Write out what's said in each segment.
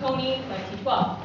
Coney 2012.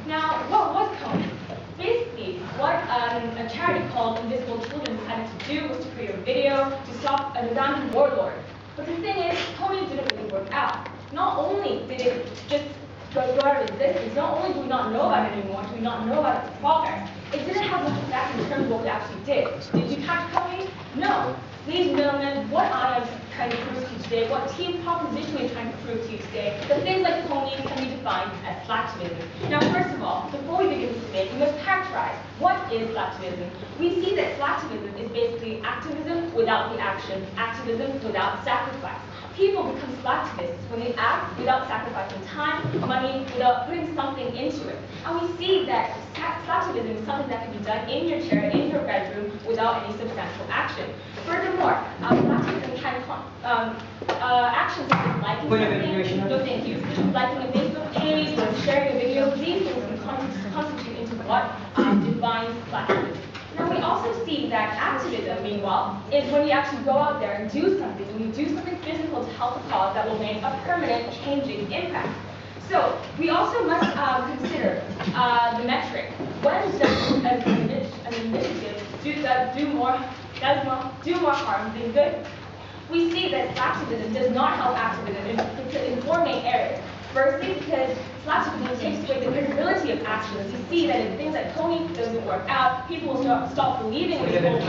Now, what was Coney? Basically, what a charity called Invisible Children decided to do was to create a video to stop a Ugandan warlord. But the thing is, Coney didn't really work out. Not only did it just go out of existence, not only do we not know about it anymore, do we not know about its progress, it didn't have much effect in terms of what we actually did. Did you catch Coney? No. Ladies and gentlemen, what I am trying to prove to you today, what team proposition is trying to prove to you today, that things like Coney can be defined as slacktivism. Now, first of all, before we begin this debate, we must characterize what is slacktivism. We see that slacktivism is basically activism without the action, activism without sacrifice. People become slacktivists when they act without sacrificing time, money, without putting something into it. And we see that slacktivism is something that can be done in your chair, in your bedroom, without any substantial action. Furthermore, slacktivism can actions such as liking something, no thank you, liking a Facebook page, or sharing a video, these things can constitute into what defines slacktivism. Now we also see that activism, meanwhile, is when you actually go out there and do something, when you do something physical to help a cause that will make a permanent changing impact. So we also must consider the metric. When does an initiative do more harm than good? We see that slacktivism does not help activism in four main areas. Firstly, because slacktivism takes away the credibility of actions. You see that if things like Coney doesn't work out, people will stop believing in this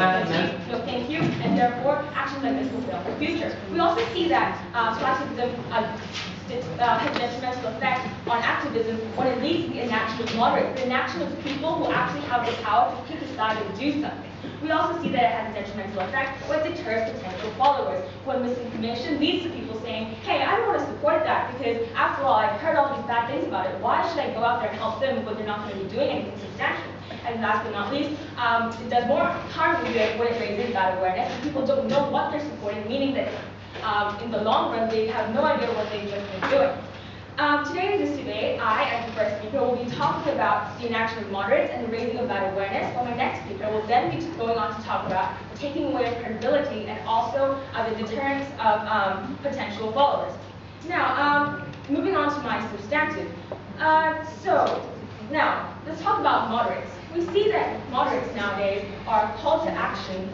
no thank you, and therefore actions like this will fail in the future. We also see that slacktivism has a detrimental effect on activism when it leads to the inaction of moderates, the inaction of people who actually have the power to pick a side and do something. We also see that it has a detrimental effect when it deters potential followers, when misinformation leads to people saying, hey, I don't want to support that because, after all, I've heard all these bad things about it. Why should I go out there and help them when they're not going to be doing anything substantial? And last but not least, it does more harm than good when it raises bad awareness, and people don't know what they're supporting, meaning that in the long run, they have no idea what they've just been doing. Today in this debate, I, as the first speaker, will be talking about the inaction of moderates and the raising of bad awareness, while my next speaker will then be going on to talk about the taking away of credibility and also the deterrence of potential followers. Now, moving on to my substantive. Now, let's talk about moderates. We see that moderates nowadays are called to action,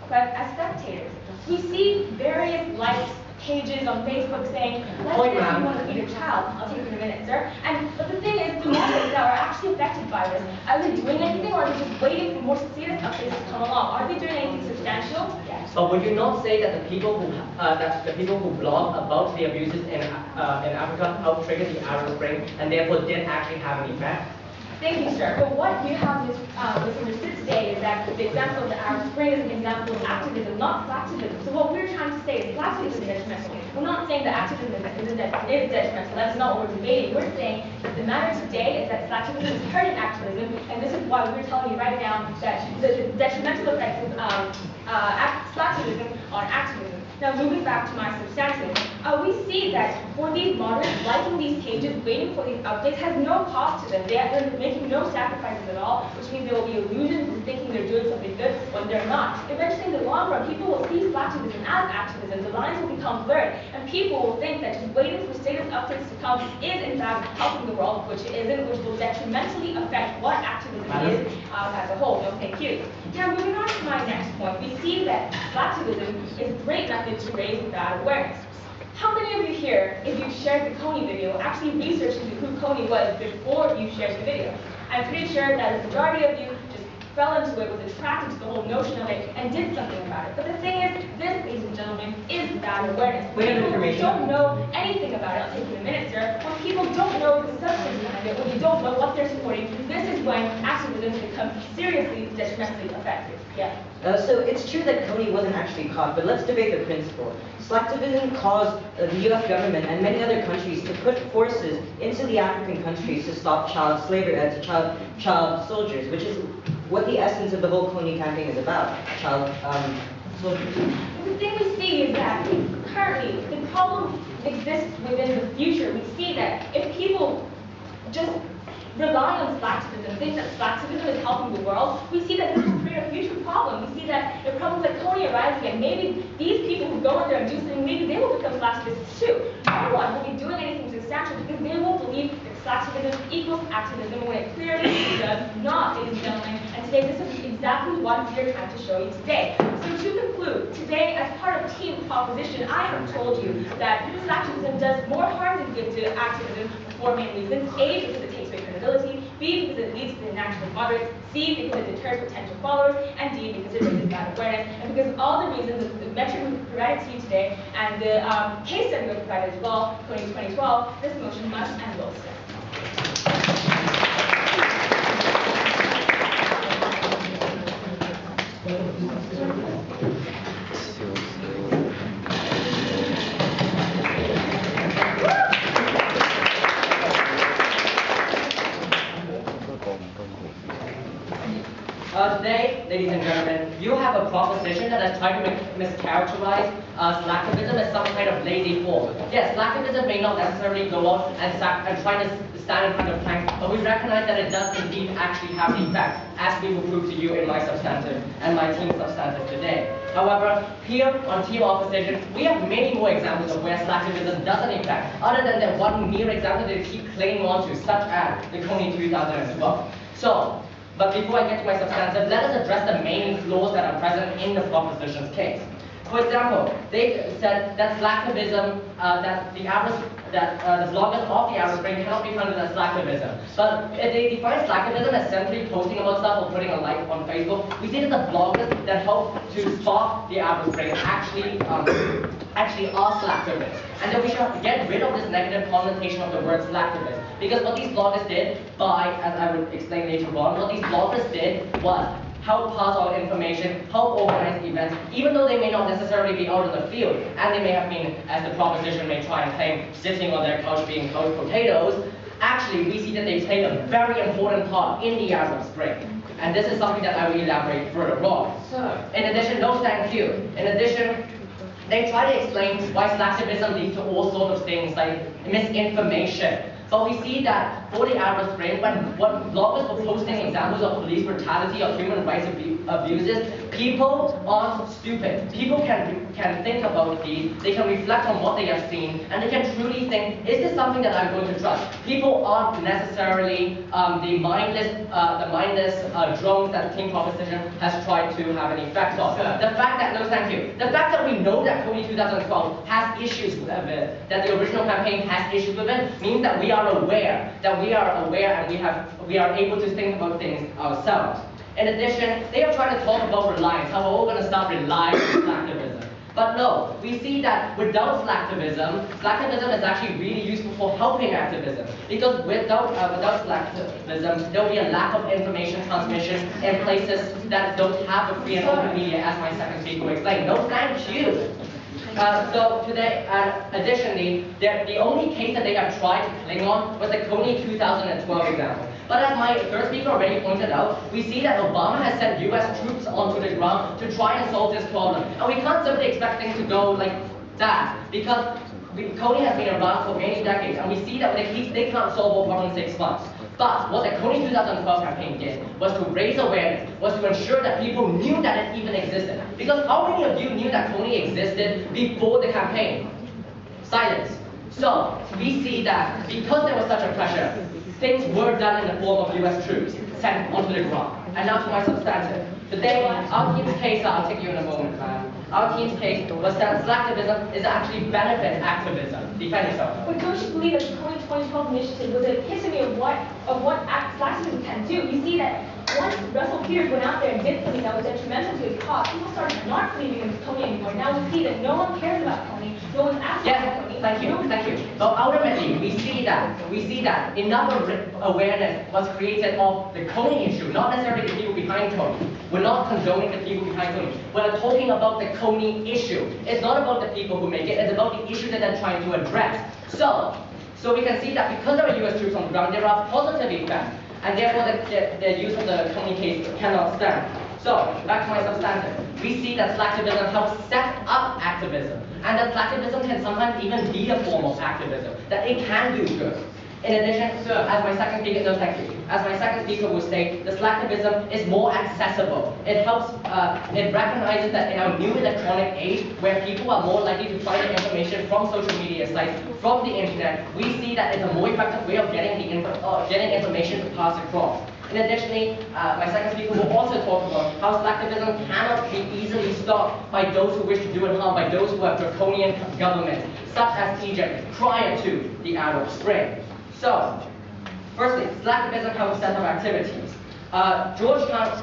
but as spectators. We see various likes pages on Facebook saying, let's say you want to feed a child. I'll take it in a minute, sir. But the thing is, the moderates that are actually affected by this, are they doing anything, or are they just waiting for more status updates to come along? Are they doing anything substantial? Yes. But would you not say that the people who blog about the abuses in Africa helped trigger the Arab Spring and therefore did actually have an effect? Thank you, sir. But what you have misunderstood today is that the example of the Arab Spring is an example of activism, not slacktivism. So what we're trying to say is slacktivism is detrimental. We're not saying that activism is detrimental. That's not what we're debating. We're saying that the matter today is that slacktivism is hurting activism, and this is why we're telling you right now that the detrimental effects of slacktivism on activism. Now, moving back to my substantive, we see that for these moderates, liking these pages, waiting for these updates, has no cost to them. They're making no sacrifices at all, which means there will be illusions and thinking they're doing something good when they're not. Eventually, in the long run, people will see slacktivism as activism. The lines will become blurred, and people will think that just waiting for status updates to come is, in fact, helping the world, which it isn't, which will detrimentally affect what activism is as a whole. No, thank you. Now, moving on to my next point, we see that slacktivism is a great method to raise bad awareness. How many of you here, if you shared the Coney video, actually researched into who Coney was before you shared the video? I'm pretty sure that the majority of you just fell into it, was attracted to the whole notion of it, and did something about it. But the thing is, this, ladies and gentlemen, is bad awareness. When people don't know anything about it, I'll take you in a minute, sir. When people don't know the substance behind it, when you don't know what they're supporting, this is when activism becomes seriously detrimentally effective. Yeah. So it's true that Coney wasn't actually caught, but let's debate the principle. Slacktivism caused the US government and many other countries to put forces into the African countries to stop child slavery, child soldiers, which is what the essence of the whole Coney campaign is about, child soldiers. The thing we see is that currently the problem exists within the future. We see that if people just rely on slacktivism, think that slacktivism is helping the world, we see that this will create a future problem. We see that if problems like Coney arise again, maybe these people who go in there and do something, maybe they will become slacktivists too. No one will be doing anything substantial because they won't believe that slacktivism equals activism when it clearly does not, ladies and gentlemen. And today, this is exactly what we are trying to show you today. So to conclude, today, as part of Team Proposition, I have told you that slacktivism does more harm than good to activism for 4 main reasons. A, because it takes away credibility. B, because it leads to the inaction of moderates. C, because it deters potential followers. And D, because it raises bad awareness. And because of all the reasons, the metric we provided to you today, and the case study we provided as well, 2012, this motion must and will stand. Today, ladies and gentlemen, you have a proposition that has tried to mischaracterize slacktivism as some kind of lazy form. Yes, slacktivism may not necessarily go out and try to stand in front of tanks, but we recognize that it does indeed actually have an effect, as we will prove to you in my substantive and my team substantive today. However, here on Team Opposition, we have many more examples of where slacktivism doesn't effect, other than that one mere example that they keep clinging on to, such as the Coney 2012. But before I get to my substantive, let us address the main flaws that are present in the proposition's case. For example, they said that slacktivism, that the bloggers of the Arab Spring cannot be funded as slacktivism. But they define slacktivism as simply posting about stuff or putting a like on Facebook. We see that the bloggers that help to stop the Arab Spring actually are slacktivists. And that we should get rid of this negative connotation of the word slacktivist. Because what these bloggers did as I will explain later on, what these bloggers did was help pass on information, help organize events, even though they may not necessarily be out in the field, and they may have been, as the proposition may try and claim, sitting on their couch being couch potatoes. Actually, we see that they played a very important part in the Arab Spring. And this is something that I will elaborate further on. In addition, no thank you. In addition, they try to explain why slacktivism leads to all sorts of things like misinformation. But we see that for the Arab Spring, when bloggers were posting examples of police brutality or human rights abuses, people aren't stupid. People can think about these, they can reflect on what they have seen, and they can truly think, is this something that I'm going to trust? People aren't necessarily the mindless drones that Team Proposition has tried to have an effect on. The fact that we know that Coney 2012 has issues with it, that the original campaign has issues with it, means that we are aware, and we are able to think about things ourselves. In addition, they are trying to talk about reliance, how we're all going to stop relying on slacktivism. But no, we see that without slacktivism is actually really useful for helping activism. Because without slacktivism, there will be a lack of information transmission in places that don't have a free and open media, as my second speaker will explain. No, thank you. So today, additionally, the only case that they have tried to cling on was the Coney 2012 example. But as my third speaker already pointed out, we see that Obama has sent US troops onto the ground to try and solve this problem. And we can't simply expect things to go like that, because Coney has been around for many decades, and we see that they can't solve all problems in 6 months. But what the Coney 2012 campaign did was to raise awareness, was to ensure that people knew that it even existed. Because how many of you knew that Coney existed before the campaign? Silence. So we see that because there was such a pressure, things were done in the form of US troops sent onto the ground. And now to my substantive. Today, our team's case, I'll take you in a moment, man. Our team's case was that slacktivism is actually benefit activism. Defend yourself. But don't you believe that the Coney 2012 initiative was an epitome of what slacktivism can do? You see that once Russell Peters went out there and did something that was detrimental to his cause, people started not believing in Coney anymore. Now we see that no one cares about Coney, no one's asking about Coney. Thank you. So ultimately, we see that enough awareness was created of the Coney issue, not necessarily the people behind Coney. We're not condoning the people behind Coney. We're talking about the Coney issue. It's not about the people who make it, it's about the issue that they're trying to address. So we can see that because there are US troops on the ground, there are positive effects, and therefore the use of the Coney case cannot stand. So, back to my substantive. We see that slacktivism helps set up activism, and that slacktivism can sometimes even be a form of activism, that it can do good. In addition, as my second speaker, no thank you. As my second speaker would say, the slacktivism is more accessible. It helps, it recognizes that in our new electronic age, where people are more likely to find information from social media sites, from the internet, we see that it's a more effective way of getting information to pass across. And additionally, my second speaker will also talk about how slacktivism cannot be easily stopped by those who wish to do it harm, by those who have draconian governments, such as Egypt prior to the Arab Spring. So, firstly, slacktivism comes set of activities. Georgetown's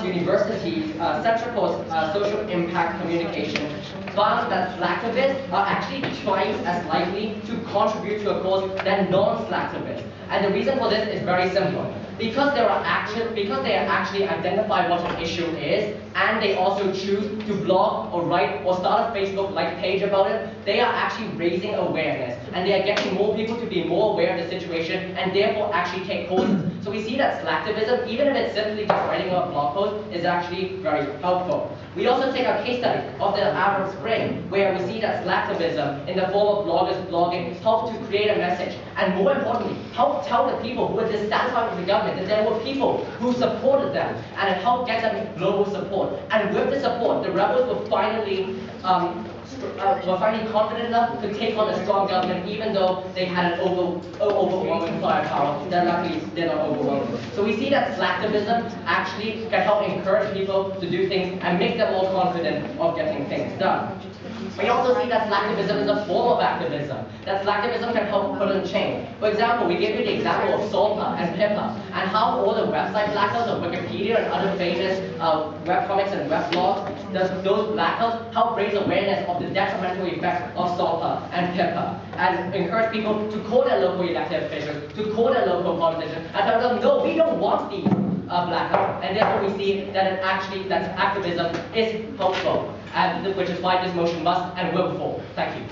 University's Center for Social Impact Communication found that slacktivists are actually twice as likely to contribute to a cause than non-slacktivists. And the reason for this is very simple. Because they are actually identify what an issue is, and they also choose to blog or write or start a Facebook-like page about it, they are actually raising awareness, and they are getting more people to be more aware of the situation, and therefore actually take causes. So we see that slacktivism, even if it's simply just writing a blog post, is actually very helpful. We also take a case study of the Arab Spring, where we see that slacktivism, in the form of bloggers blogging, helped to create a message, and more importantly, helped tell the people who were dissatisfied with the government that there were people who supported them, and it helped get them global support. And with the support, the rebels were finally confident enough to take on a strong government, even though they had an overwhelming firepower. Then luckily, they're not overwhelming. So we see that slacktivism actually can help encourage people to do things and make them more confident of getting things done. We also see that slacktivism is a form of activism, that slacktivism can help put in change. For example, we gave you the example of Salpa and Pippa, and how all the website blackouts of Wikipedia and other famous webcomics and weblogs, those blackouts help raise awareness of the detrimental effects of Salpa and Pippa, and encourage people to call their local elected officials, to call their local politicians, and tell them, no, we don't want these blackouts. And therefore we see that that activism is helpful, and which is why this motion must and will fall. Thank you.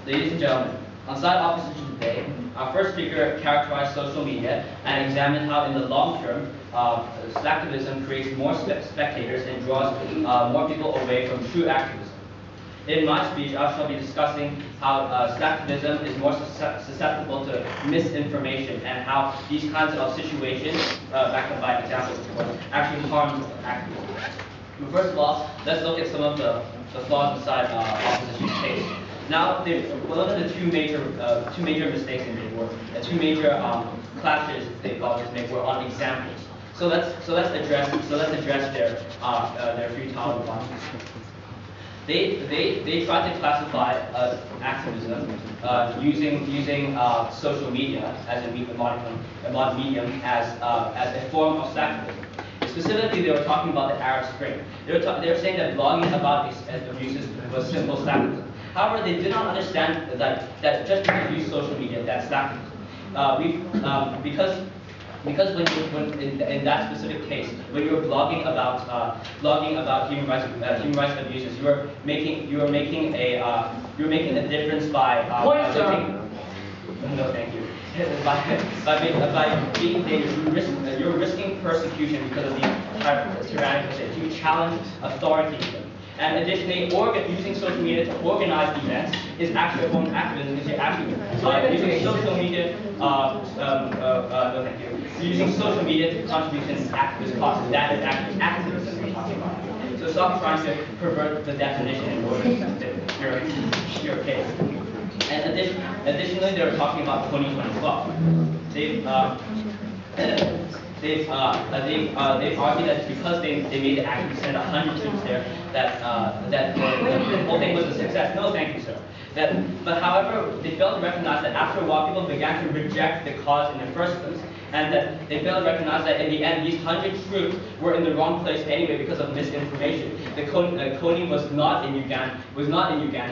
Ladies and gentlemen, on side opposition today, our first speaker characterized social media and examined how in the long term, slacktivism creates more spectators and draws more people away from true activism. In my speech, I shall be discussing how slacktivism is more susceptible to misinformation and how these kinds of situations, backed up by examples of course, actually harm activism. But first of all, let's look at some of the flaws inside opposition's case. Now, one of the two major mistakes they made were two major clashes they made were on examples. So let's address their futile responses. They tried to classify activism using social media as a modern medium as a form of slacktivism. Specifically, they were talking about the Arab Spring. They were saying that blogging about abuses was simple slacktivism. However, they did not understand that just because you use social media, that's slacktivism. Because when in that specific case, when you were blogging about human rights abuses, you were making a difference by no, thank you. By being dangerous, you're risking persecution because of the tyrannical state. You challenge authority. And additionally, using social media to organize events is actually a form of activism because you're actually using social media. No, thank you. Using social media to contribute to an activist cause. That is actually activism we're talking about. So stop trying to pervert the definition in order to fit your case. And additionally, they were talking about 2012. They've argued that because they made the activists send 100 troops there, that the whole thing was a success. No, thank you, sir. But however, they failed to recognize that after a while, people began to reject the cause in the first place. and that they failed to recognize that in the end, these 100 troops were in the wrong place anyway because of misinformation. The Kony was not in Uganda.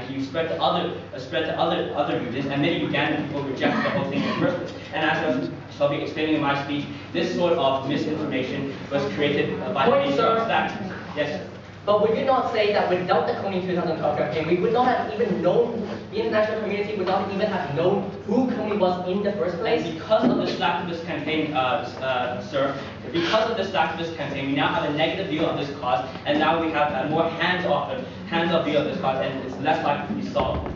He spread to other regions, and many Ugandan people rejected the whole thing in the first place. And as I shall be explaining in my speech, this sort of misinformation was created by the nature of that. Yes. But would you not say that without the Kony 2012 campaign, we would not have even known, the international community would not even have known who Kony was in the first place? And because of the slacktivist campaign, sir, because of the slacktivist campaign, we now have a negative view of this cause, and now we have a more hands-off view of this cause, and it's less likely to be solved.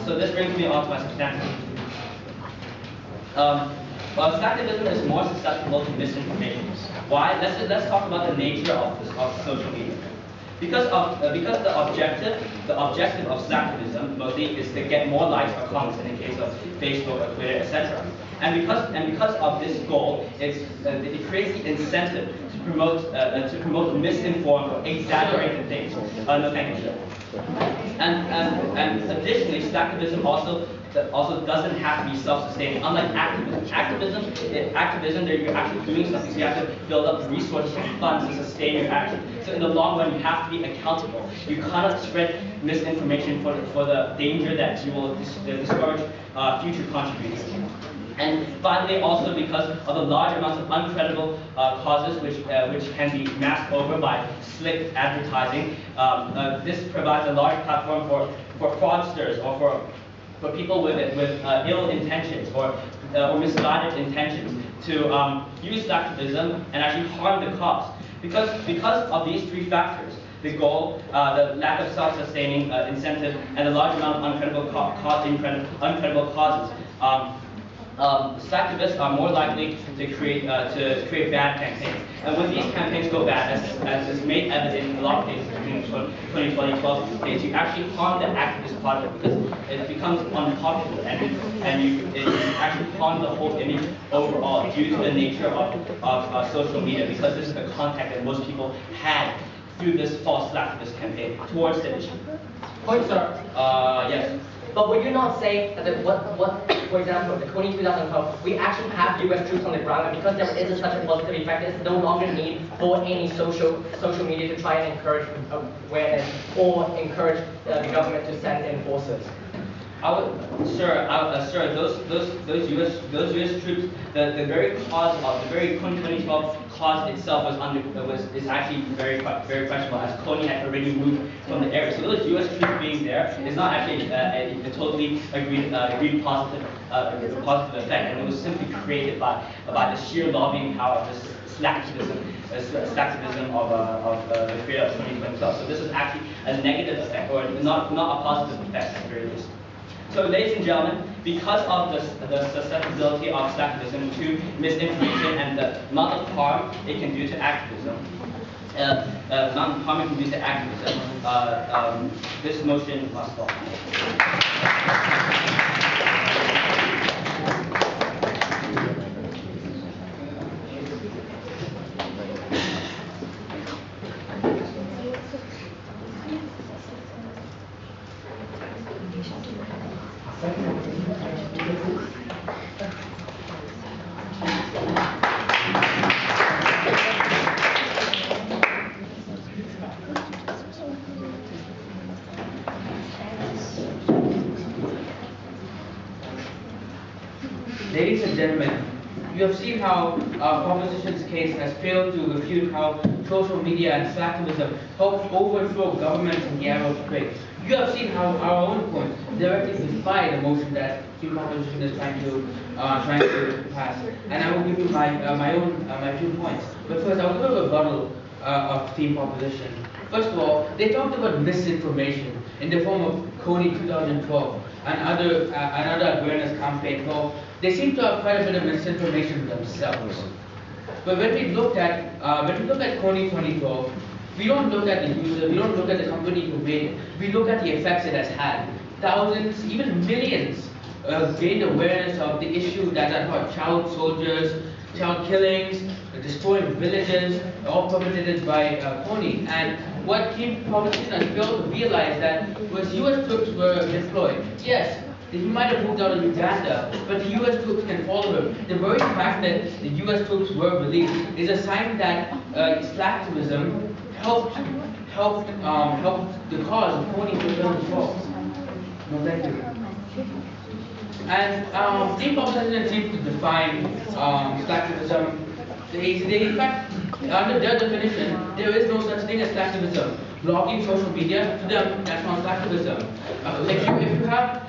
So this brings me on to my substantive. Well, slacktivism is more susceptible to misinformation. Why? Let's talk about the nature of social media. Because the objective of slacktivism mostly is to get more likes or comments in the case of Facebook or Twitter, etc. And because of this goal, it creates the incentive to promote misinformed or exaggerated things. No, thank you, sir. And additionally, slacktivism also doesn't have to be self-sustaining. Unlike activism, you're actually doing something, so you have to build up the resources and funds to sustain your action. So in the long run, you have to be accountable. You cannot spread misinformation for the danger that you will discourage future contributors. And finally, also because of the large amounts of uncredible causes which can be masked over by slick advertising, this provides a large platform for fraudsters or for people with ill intentions or misguided intentions to use slacktivism and actually harm the cause. Because of these three factors, the goal, the lack of self-sustaining incentive, and the large amount of uncredible causes, slacktivists are more likely to create bad campaigns. And when these campaigns go bad, as is made evident in a lot of cases between 2012 cases, you actually harm the activist part of it because it becomes unpopular and you actually harm the whole image overall due to the nature of social media, because this is the contact that most people had through this false slacktivist campaign towards the issue. Point, sir. Yes. But would you not say that for example, the Kony 2012, we actually have US troops on the ground, and because there isn't such a positive effect, there's no longer need for any social media to try and encourage awareness or encourage the government to send in forces? Sir, those U.S. troops, the very cause of the very 2012 cause itself is actually very questionable, as Kony had already moved from the area. So those U.S. troops being there is not actually a totally agreed positive effect, and it was simply created by the sheer lobbying power of this slacktivism of the creator of 2012. So this is actually a negative effect, or not a positive effect at the very least. So, ladies and gentlemen, because of the susceptibility of slacktivism to misinformation and the amount of harm it can do to activism, this motion must fall. Ladies and gentlemen, you have seen how our proposition's case has failed to refute how social media and slacktivism help overthrow governments in the era of Spring. You have seen how our own points directly defy the motion that the proposition is trying to pass. And I will give you my 2 points. But first, I will give a rebuttal of the proposition. First of all, they talked about misinformation in the form of Kony 2012 and other awareness campaigns. Well, they seem to have quite a bit of misinformation themselves. But when we look at Kony 2012, we don't look at the user, we don't look at the company who made it. We look at the effects it has had. Thousands, even millions, gained awareness of the issue that are about child soldiers, child killings, destroying villages, all perpetrated by Kony. And what Team Proposition has failed to realize that was US troops were deployed. Yes, that he might have moved out of Uganda, but the US troops can follow him. The very fact that the US troops were released is a sign that slacktivism helped the cause of Kony 2012. No, thank you. And the proposition seems to define slacktivism. In fact, under their definition, there is no such thing as slacktivism. Blocking social media, to them, that's not slacktivism.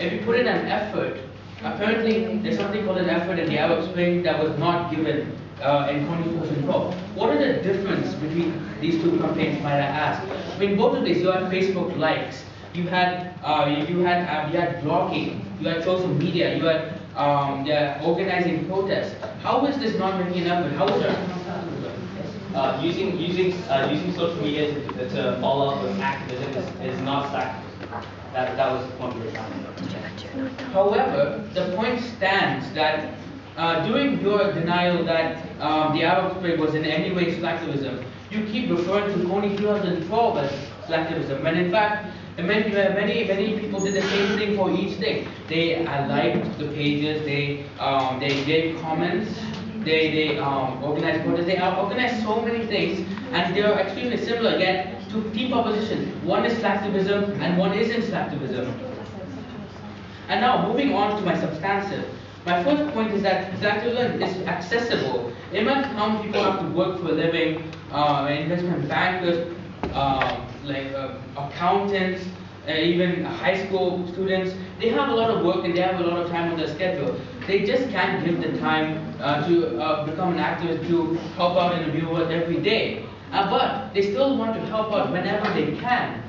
If you put in an effort, apparently there's something called an effort in the Arab Spring that was not given in Kony 2012. What are the difference between these two campaigns, might I ask? I mean, both of these, you had Facebook likes, you had blocking, you had social media, you had organizing protests. How is this not making an effort? How is that? Using social media to follow up with activism is not slacktivism. That was the point we were trying to make. However, the point stands that during your denial that the Arab Spring was in any way slacktivism, you keep referring to Kony 2012 as slacktivism, when in fact many people did the same thing for each thing. They liked the pages, they gave comments, they organized protests, they organized so many things, and they are extremely similar again to team proposition. One is slacktivism and one isn't slacktivism. And now moving on to my substantive. My first point is that slacktivism is accessible. Imagine how many people have to work for a living, investment bankers, accountants, even high school students. They have a lot of work and they have a lot of time on their schedule. They just can't give the time to become an activist, to help out in the real world every day. But they still want to help out whenever they can.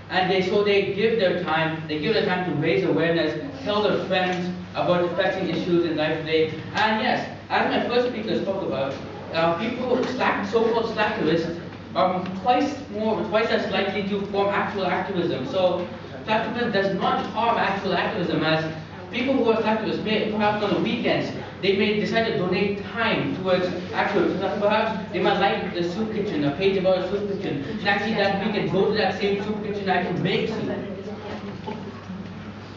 And so they give their time to raise awareness, tell their friends about the pressing issues in life today. And yes, as my first speaker spoke about, people, so-called slacktivists, are twice as likely to form actual activism. So slacktivism does not harm actual activism, as people who are slacktivists may, perhaps on the weekends, they may decide to donate time towards activism. Perhaps they might like the soup kitchen, a page about a soup kitchen, and actually that weekend go to that same soup kitchen and actually make soup.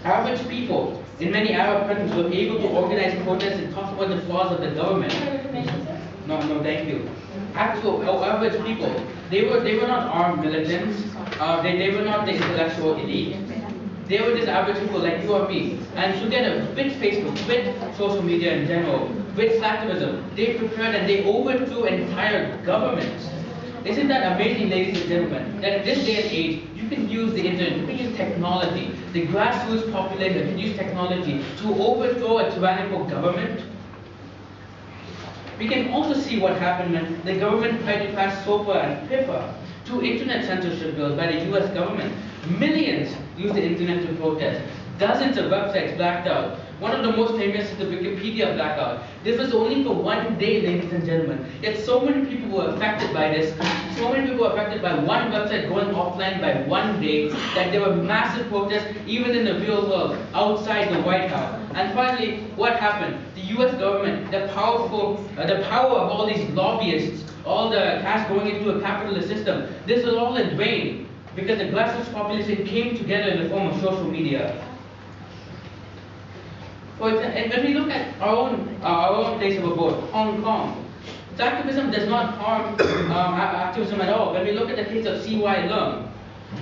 Average people in many Arab countries were able to organize protests and talk about the flaws of the government. No, thank you. Actual average people, they were not armed militants. They were not the intellectual elite. They were just average people like you or me. And together, with Facebook, with social media in general, with slacktivism, they prepared and they overthrew entire governments. Isn't that amazing, ladies and gentlemen, that in this day and age, you can use the internet, you can use technology, the grassroots population can use technology to overthrow a tyrannical government? We can also see what happened when the government tried to pass SOPA and PIPA, two internet censorship bills by the US government. Millions used the internet to protest. Dozens of websites blacked out. One of the most famous is the Wikipedia blackout. This was only for one day, ladies and gentlemen. Yet so many people were affected by this. So many people were affected by one website going offline by one day, that there were massive protests even in the real world, outside the White House. And finally, what happened? The US government, the power of all these lobbyists, all the cash going into a capitalist system, this was all in vain, because the grassroots population came together in the form of social media. And when we look at our own place of abode, Hong Kong, activism does not harm activism at all. When we look at the case of C.Y. Leung,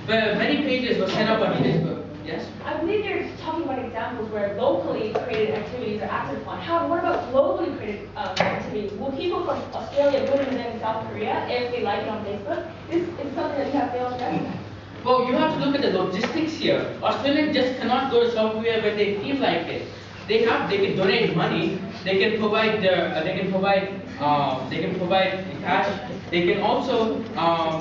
where many pages were set up on Facebook. Yes? I believe you're talking about examples where locally created activities are acted upon. However, what about globally created activities? Will people from Australia go to them in South Korea if they like it on Facebook? This is something that you have failed to recognize. Well, you have to look at the logistics here. Australians just cannot go to South Korea when they feel like it. They can donate money. They can provide cash. They can also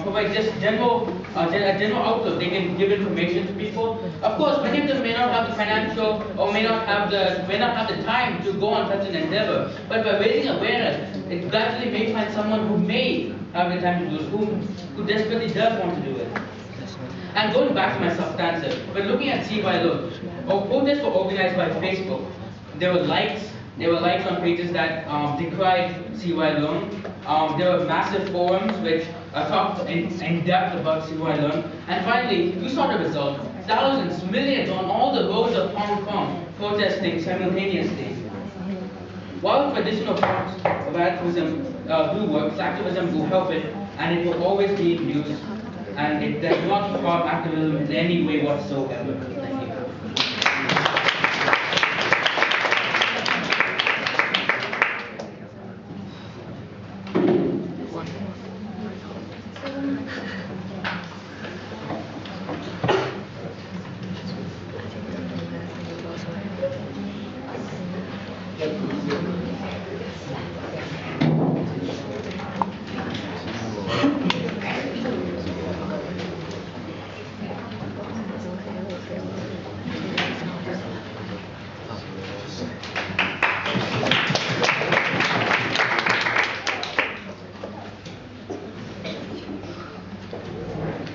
provide just a general outlook. They can give information to people. Of course, many of them may not have the financial or may not have the time to go on such an endeavor. But by raising awareness, it gradually may find someone who may have the time to do it, who desperately does want to do it. And going back to my substantive, when looking at C.Y. Leung, protests were organized by Facebook. There were likes on pages that decried C.Y. Leung. There were massive forums which talked in depth about C.Y. Leung. And finally, you saw the result. thousands, millions on all the roads of Hong Kong protesting simultaneously. While traditional forms of activism do work, slacktivism will help it, and it will always be used, and it does not harm activism in any way whatsoever. Thank you.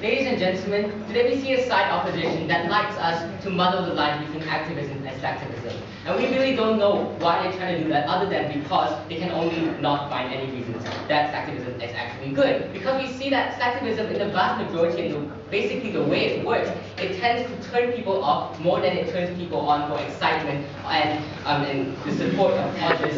Ladies and gentlemen, today we see a side opposition that likes us to muddle the line between activism and slacktivism. And we really don't know why they're trying to do that other than because they can only not find any reasons that slacktivism is actually good. Because we see that slacktivism in the vast majority and basically the way it works, it tends to turn people off more than it turns people on for excitement and the support of others.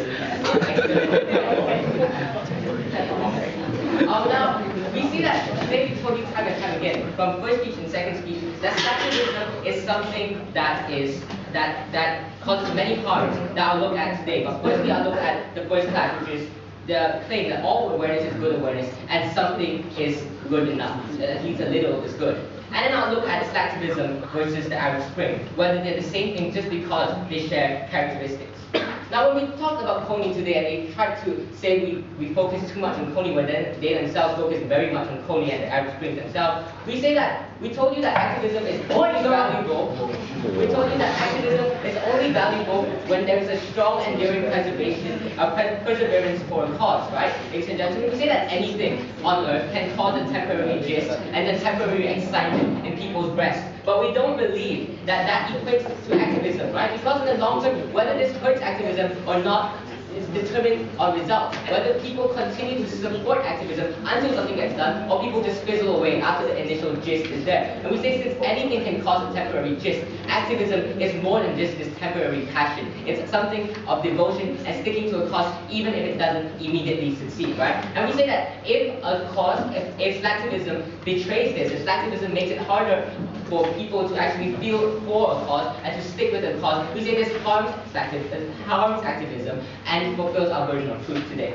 Now, we see that today we told you time and time again, from first speech and second speech, that slacktivism is something that causes many harms that I'll look at today. But firstly, I'll look at the first class, which is the claim that all awareness is good awareness and something is good enough, at least a little is good. And then I'll look at slacktivism versus the Arab Spring, whether they're the same thing just because they share characteristics. Now, when we talked about Coney today, and they tried to say we focus too much on Coney when they themselves focus very much on Coney and the Arab Springs themselves, we told you that activism is only valuable. We told you that activism is only valuable when there is a strong, enduring perseverance for a cause, right? Ladies and gentlemen, we say that anything on earth can cause a temporary gist and a temporary excitement in people's breasts. But we don't believe that that equates to activism, right? Because in the long term, whether this hurts activism or not is determined on results. Whether people continue to support activism until something gets done, or people just fizzle away after the initial gist is there. And we say since anything can cause a temporary gist, activism is more than just this temporary passion. It's something of devotion and sticking to a cause even if it doesn't immediately succeed, right? And we say that if a cause, if slacktivism betrays this, if slacktivism makes it harder for people to actually feel for a cause and to stick with a cause, we say this harms activism and fulfills our version of truth today.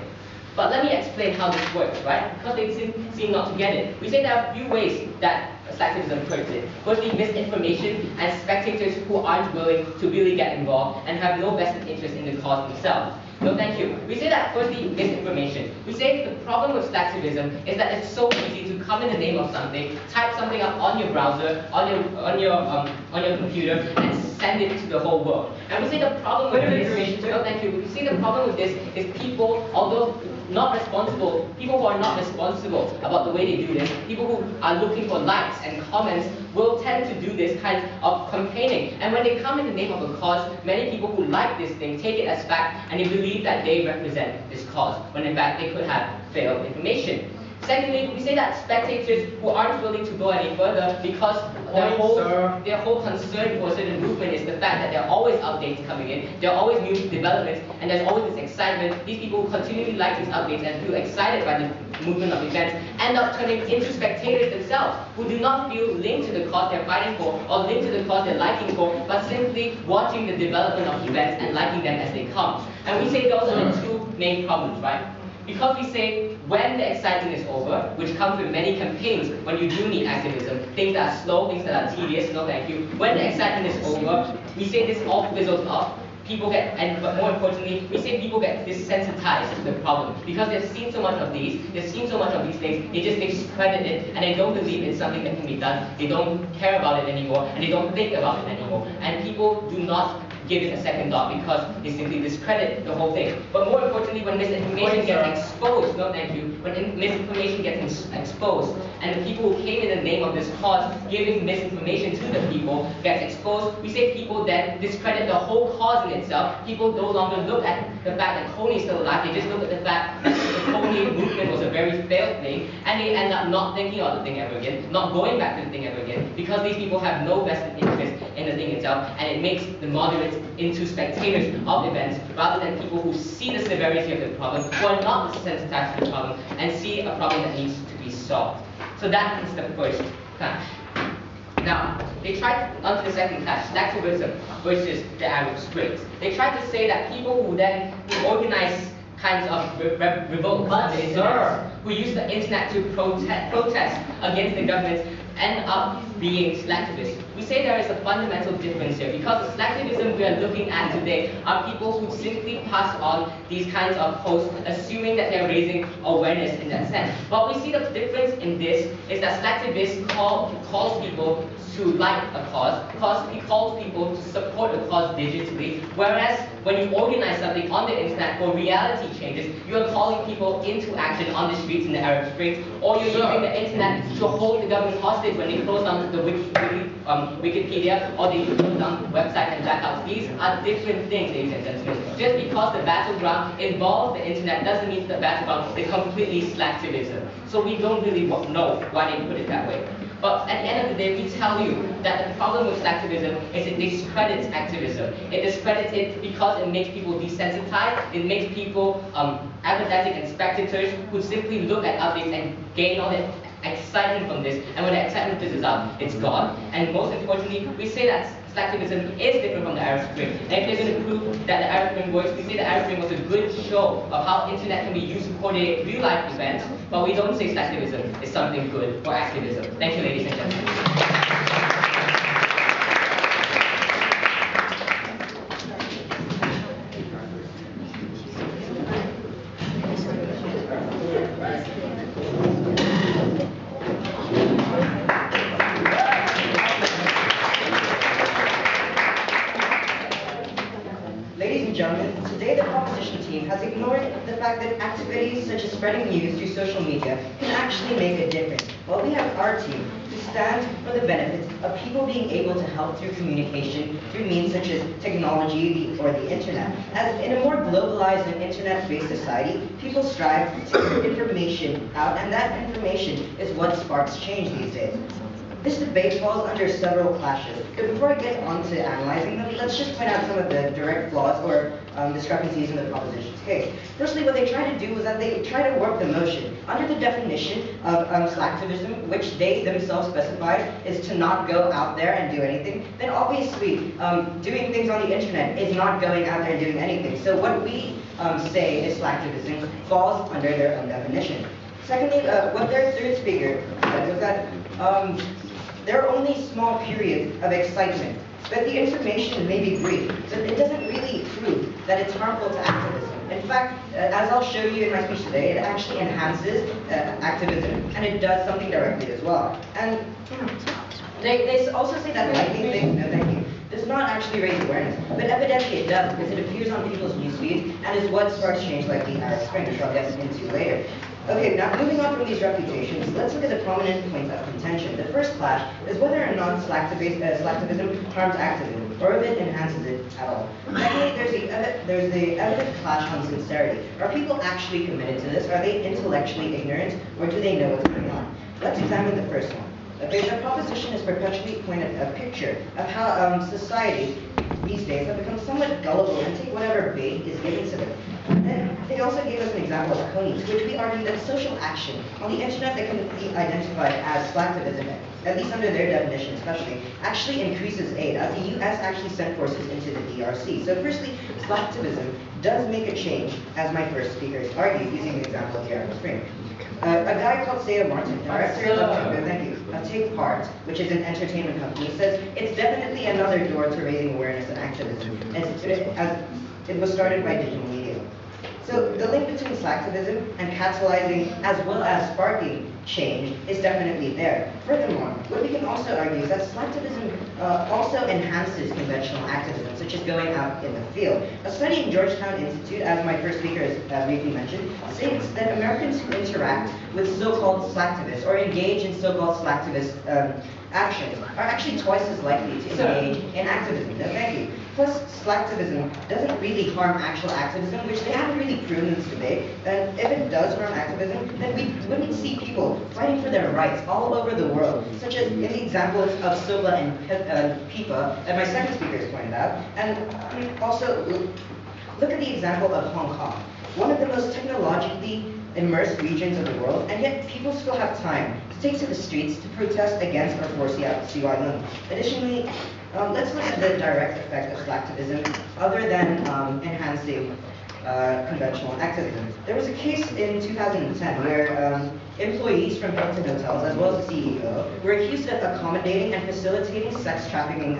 But let me explain how this works, right? Because they seem not to get it. We say there are a few ways that slacktivism hurts it. Firstly, misinformation and spectators who aren't willing to really get involved and have no vested interest in the cause themselves. No, thank you. We say that firstly, misinformation. We say the problem with slacktivism is that it's so easy to come in the name of something, type something up on your browser, on your computer, and send it to the whole world. And we say the problem with this. No, thank you. We see the problem with this is people, although not responsible, people who are not responsible about the way they do this, people who are looking for likes and comments will tend to do this kind of campaigning. And when they come in the name of a cause, many people who like this thing take it as fact and they believe that they represent this cause, when in fact they could have failed information. Secondly, we say that spectators who aren't willing to go any further because their whole concern for a certain movement is the fact that there are always updates coming in, there are always new developments, and there's always this excitement. These people who continually like these updates and feel excited by the movement of events end up turning into spectators themselves, who do not feel linked to the cause they're fighting for or linked to the cause they're liking for, but simply watching the development of events and liking them as they come. And we say those are the two main problems, right? Because we say when the excitement is over, which comes with many campaigns when you do need activism, things that are slow, things that are tedious, no thank you. When the excitement is over, we say this all fizzles off. People get, but more importantly, we say people get desensitized to the problem because they've seen so much of these, they've seen so much of these things, they just discredit it and they don't believe it's something that can be done, they don't care about it anymore, and they don't think about it anymore. And people do not give it a second thought because they simply discredit the whole thing. But more importantly, when misinformation gets exposed, no thank you, when misinformation gets exposed, and the people who came in the name of this cause giving misinformation to the people gets exposed, we say people then discredit the whole cause in itself. People no longer look at the fact that Coney is still alive, they just look at the fact that the Coney movement was a very failed thing, and they end up not thinking of the thing ever again, not going back to the thing ever again, because these people have no vested interest in the thing itself, and it makes the moderates into spectators of events rather than people who see the severity of the problem, who are not sensitized to the problem, and see a problem that needs to be solved. So that is the first clash. Now, they tried onto the second clash, slacktivism versus the Arab Springs. They tried to say that people who then organize kinds of revolts on the internet, who use the internet to protest against the government, end up being slacktivists. We say there is a fundamental difference here because the slacktivism we are looking at today are people who simply pass on these kinds of posts assuming that they're raising awareness in that sense. But we see the difference in this is that slacktivists calls people to like a cause, he calls people to support a cause digitally, whereas when you organize something on the internet for reality changes, you are calling people into action on the streets in the Arab Springs, or you're using the internet to hold the government hostage when they close down the Wikipedia, or they close down the website and blackouts. These are different things, ladies and gentlemen. Just because the battleground involves the internet doesn't mean the battleground is completely slacktivism. So we don't really know why they put it that way. But at the end of the day, we tell you that the problem with slacktivism is it discredits activism. It discredits it because it makes people desensitized, it makes people apathetic and spectators who simply look at updates and gain all the excitement from this, and when the excitement fizzles out, it's gone. And most importantly, we say that slacktivism is different from the Arab Spring. And if they're going to prove that the Arab Spring works, we say the Arab Spring was a good show of how internet can be used to coordinate real-life events, but we don't say slacktivism is something good for activism. Thank you, ladies and gentlemen. Today the proposition team has ignored the fact that activities such as spreading news through social media can actually make a difference, while we have our team to stand for the benefits of people being able to help through communication through means such as technology or the internet. As in a more globalized and internet-based society, people strive to get information out, and that information is what sparks change these days. This debate falls under several clashes, but before I get on to analyzing them, let's just point out some of the direct flaws or discrepancies in the proposition's case. Firstly, what they try to do is that they try to warp the motion. Under the definition of slacktivism, which they themselves specified is to not go out there and do anything, then obviously doing things on the internet is not going out there and doing anything. So what we say is slacktivism falls under their own definition. Secondly, what their third speaker said was that there are only small periods of excitement, that the information may be brief, but it doesn't really prove that it's harmful to activism. In fact, as I'll show you in my speech today, it actually enhances activism, and it does something directly as well. And they also say that liking things, no thank you, does not actually raise awareness, but evidently it does, because it appears on people's newsfeeds and is what sparks change like the Arab Spring, which I'll get into later. Okay, now moving on from these reputations, let's look at the prominent points of contention. The first clash is whether or not slacktivism harms activism, or if it enhances it at all. Secondly, there's the evident clash on sincerity. Are people actually committed to this? Are they intellectually ignorant, or do they know what's going on? Let's examine the first one. Okay, the proposition is perpetually pointed a picture of how society these days have become somewhat gullible and take whatever bait is given to them. And they also gave us an example of Coney, to which we argue that social action on the internet that can be identified as slacktivism, at least under their definition especially, actually increases aid, as the US actually sent forces into the DRC. So firstly, slacktivism does make a change, as my first speaker has argued, using the example of the Arab Spring. A guy called Saya Martin, director of Take Part, which is an entertainment company, says it's definitely another door to raising awareness and activism, as it was started by digital media. So the link between slacktivism and catalyzing as well as sparking change is definitely there. Furthermore, what we can also argue is that slacktivism also enhances conventional activism, such as going out in the field. A study in Georgetown Institute, as my first speaker has briefly mentioned, states that Americans who interact with so-called slacktivists or engage in so-called slacktivist actions are actually twice as likely to engage in activism. No, thank you. Plus, slacktivism doesn't really harm actual activism, which they haven't really proven in this debate. And if it does harm activism, then we wouldn't see people fighting for their rights all over the world, such as in the examples of SOBA and PIPA that my second speaker has pointed out. And also, look at the example of Hong Kong, one of the most technologically immersed regions of the world, and yet people still have time to take to the streets to protest against or for CY loan. Additionally, let's look at the direct effect of slacktivism other than enhancing conventional activism. There was a case in 2010 where employees from Hilton Hotels, as well as the CEO, were accused of accommodating and facilitating sex trafficking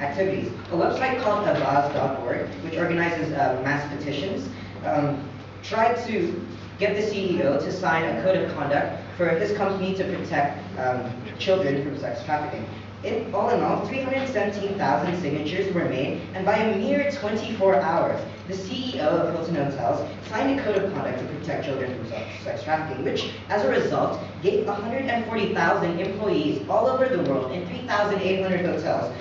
activities. A website called avaz.org, which organizes mass petitions, tried to get the CEO to sign a code of conduct for his company to protect children from sex trafficking. All in all, 317,000 signatures were made, and by a mere 24 hours, the CEO of Hilton Hotels signed a code of conduct to protect children from sex trafficking, which, as a result, gave 140,000 employees all over the world in 3,800 hotels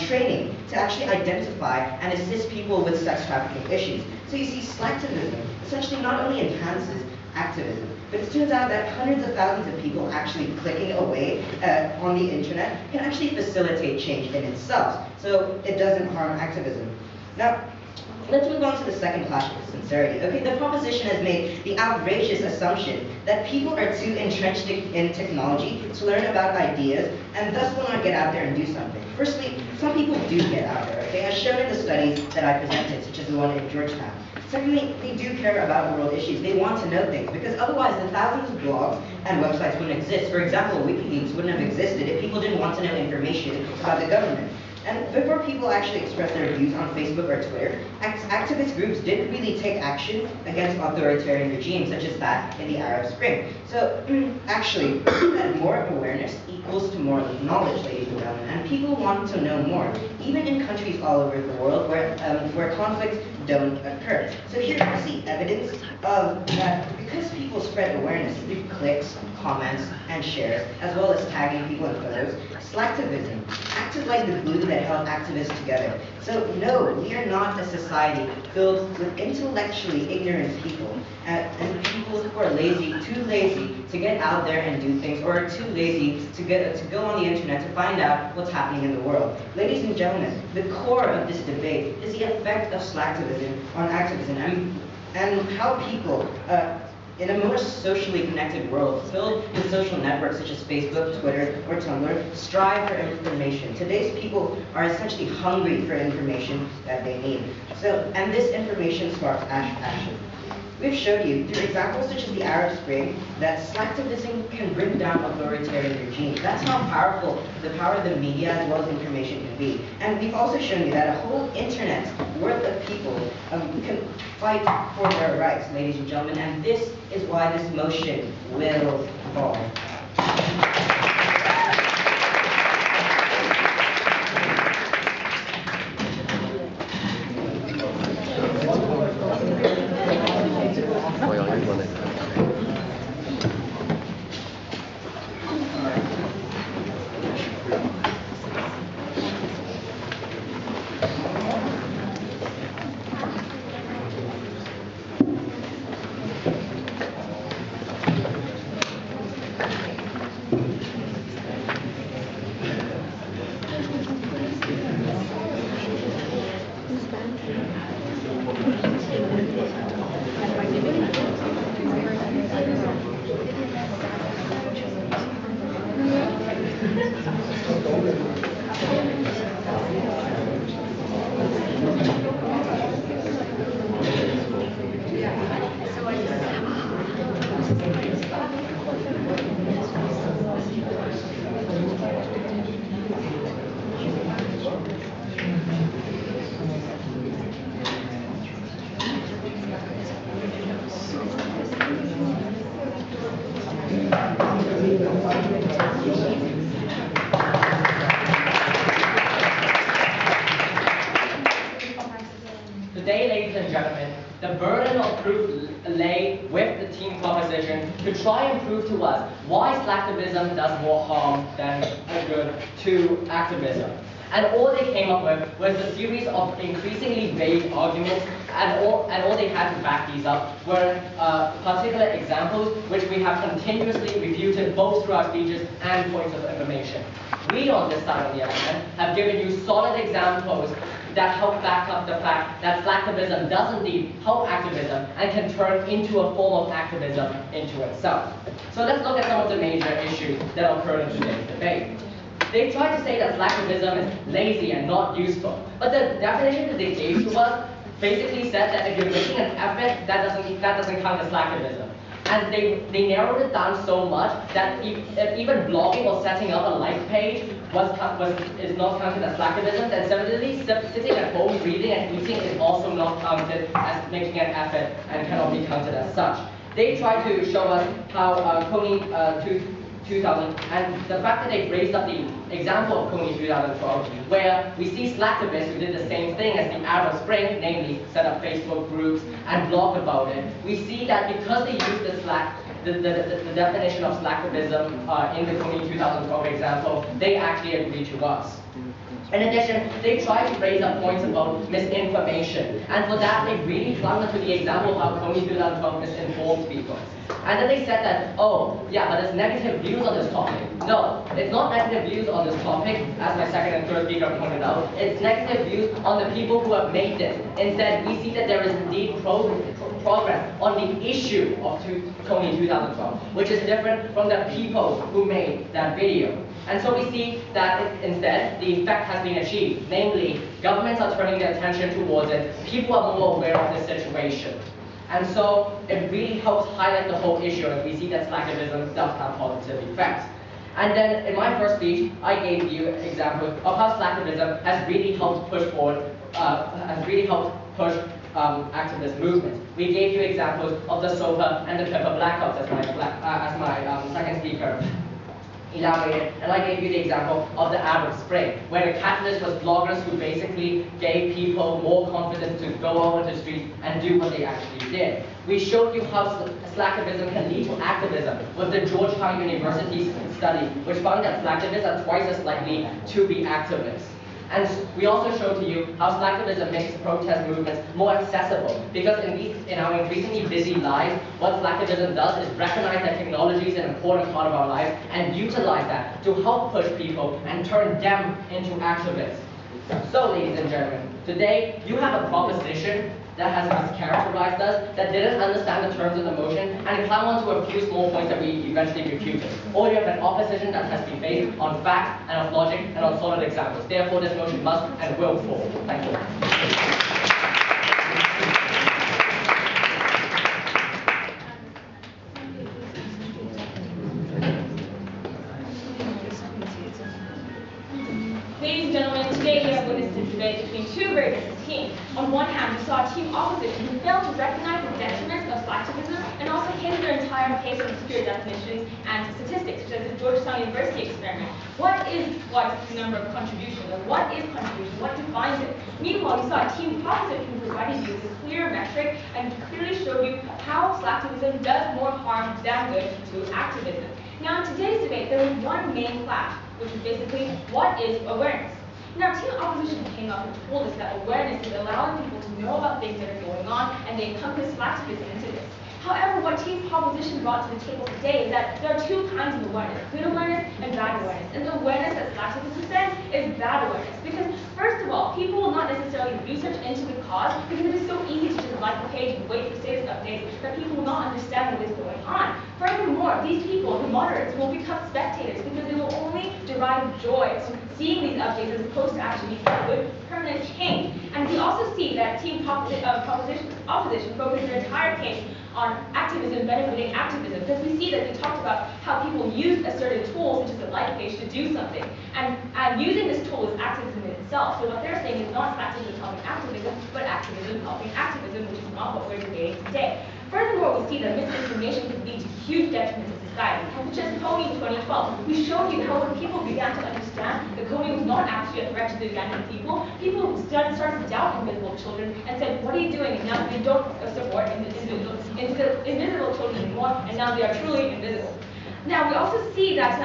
training to actually identify and assist people with sex trafficking issues. So you see, slacktivism essentially not only enhances activism, but it turns out that hundreds of thousands of people actually clicking away on the internet can actually facilitate change in itself. So it doesn't harm activism. Now, let's move on to the second clash of sincerity. Okay, the proposition has made the outrageous assumption that people are too entrenched in technology to learn about ideas and thus will not get out there and do something. Firstly, some people do get out there, okay, as shown in the studies that I presented, such as the one in Georgetown. Secondly, they do care about world issues. They want to know things, because otherwise the thousands of blogs and websites wouldn't exist. For example, WikiLeaks wouldn't have existed if people didn't want to know information about the government. And before people actually express their views on Facebook or Twitter, activist groups didn't really take action against authoritarian regimes, such as that in the Arab Spring. So actually, that more awareness equals to more knowledge, ladies and gentlemen, and people want to know more, even in countries all over the world where conflicts don't occur. So here you see evidence of that because people spread awareness through clicks, comments, and shares, as well as tagging people in photos, slacktivism acted like the glue that held activists together. So no, we are not a society filled with intellectually ignorant people and people who are lazy, too lazy to get out there and do things, or too lazy to go on the internet to find out what's happening in the world. Ladies and gentlemen, the core of this debate is the effect of slacktivism on activism and how people in a more socially connected world, filled with social networks such as Facebook, Twitter, or Tumblr, strive for information. Today's people are essentially hungry for information that they need. And this information sparks action. We've showed you, through examples such as the Arab Spring, that slacktivism can bring down authoritarian regimes. That's how powerful the power of the media as well as information can be. And we've also shown you that a whole internet worth of people can fight for their rights, ladies and gentlemen, and this is why this motion will fall. the burden of proof lay with the team proposition to try and prove to us why slacktivism does more harm than good to activism. And all they came up with was a series of increasingly vague arguments, and all they had to back these up were particular examples which we have continuously refuted both through our speeches and points of information. We on this side, on the other hand, have given you solid examples that help back up the fact that slacktivism does indeed help activism and can turn into a form of activism into itself. So let's look at some of the major issues that occurred in today's debate. They tried to say that slacktivism is lazy and not useful, but the definition that they gave to us basically said that if you're making an effort, that doesn't count as slacktivism. And they narrowed it down so much that even blogging or setting up a like page is not counted as slacktivism. And similarly, sitting at home reading and eating is also not counted as making an effort and cannot be counted as such. They tried to show us how Coney 2000, and the fact that they raised up the example of Coney 2012, where we see slacktivists who did the same thing as the Arab Spring, namely set up Facebook groups and blog about it. We see that because they used the definition of slacktivism in the Coney 2012 example, they actually agree to us. In addition, they tried to raise up points about misinformation, and for that they really clung to the example of how Coney 2012 misinformed people. And then they said that, oh, yeah, but there's negative views on this topic. No, it's not negative views on this topic, as my second and third speaker pointed out. It's negative views on the people who have made this. Instead, we see that there is indeed progress on the issue of Coney 2012, which is different from the people who made that video. And so we see that instead, the effect has been achieved. Namely, governments are turning their attention towards it. People are more aware of the situation. And so it really helps highlight the whole issue, and we see that slacktivism does have positive effects. And then in my first speech, I gave you examples of how slacktivism has really helped push forward, activist movements. We gave you examples of the SOPA and the PIPA blackouts as my second speaker elaborated, and I gave you the example of the Arab Spring, where the catalyst was bloggers who basically gave people more confidence to go over to the streets and do what they actually did. We showed you how slacktivism can lead to activism with the Georgetown University study, which found that slacktivists are twice as likely to be activists. And we also showed to you how slacktivism makes protest movements more accessible, because in our increasingly busy lives, what slacktivism does is recognize that technology is an important part of our lives and utilize that to help push people and turn them into activists. So, ladies and gentlemen, today you have a proposition that has mischaracterized us, that didn't understand the terms of the motion, and climb onto a few small points that we eventually refuted. Or you have an opposition that has been based on facts and on logic and on solid examples. Therefore, this motion must and will fall. Thank you. Ladies and gentlemen, today we have witnessed a debate between two very different teams. On one hand, we saw a team opposition who failed to recognize the detriments of slacktivism and also hinted their entire case on obscure definitions and statistics, such as the Georgetown University experiment. What is what's the number of contributions? Or what is contribution? What defines it? Meanwhile, we saw a team opposition who provided you with a clear metric and clearly showed you how slacktivism does more harm than good to activism. Now, in today's debate, there was one main clash, which is basically, what is awareness? Now, team opposition came up and told us that awareness is allowing people to know about things that are going on, and they encompass slacktivism into this. However, what team proposition brought to the table today is that there are two kinds of awareness, good awareness and bad awareness. And the awareness that slacktivism says is bad awareness. Because, first of all, people will not necessarily research into the cause because it is so easy to just like the page and wait for status updates that people will not understand what is going on. Furthermore, these people, the moderates, will become spectators because they will only derive joy from seeing these updates as opposed to actually making good, permanent change. And we also see that team opposition focused their entire case on activism benefiting activism, because we see that they talked about how people use a certain tool, such as a like page, to do something. And using this tool is activism in itself. So what they're saying is not slacktivism helping activism, but activism helping activism, which is not what we're debating today. Furthermore, we see that misinformation can lead to huge detriments to society, such as Coney 2012. We showed you how when people began to understand understand that coding was not actually a threat to the Ugandan people. People started to doubt invisible children and said, what are you doing? And now they don't support invisible children anymore, and now they are truly invisible. Now, we also see that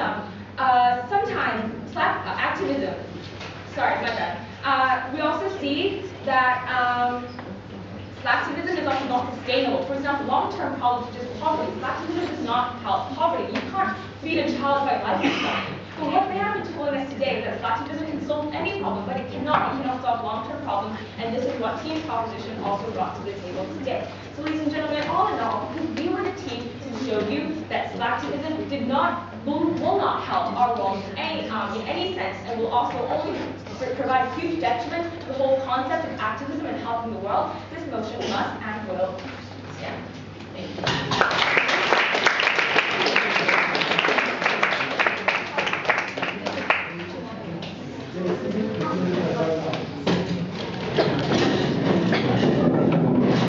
sometimes activism, sorry, my bad. We also see that slacktivism is also not sustainable. For example, long-term problems such as poverty. Slacktivism does not help poverty. You can't feed a child by livestock. But what they have been telling us today is that slacktivism can solve any problem, but it cannot solve long-term problems, and this is what Team Proposition also brought to the table today. So ladies and gentlemen, all in all, we were the team to show you that slacktivism will not help our world in any sense, and will also only provide huge detriment to the whole concept of activism and helping the world. This motion must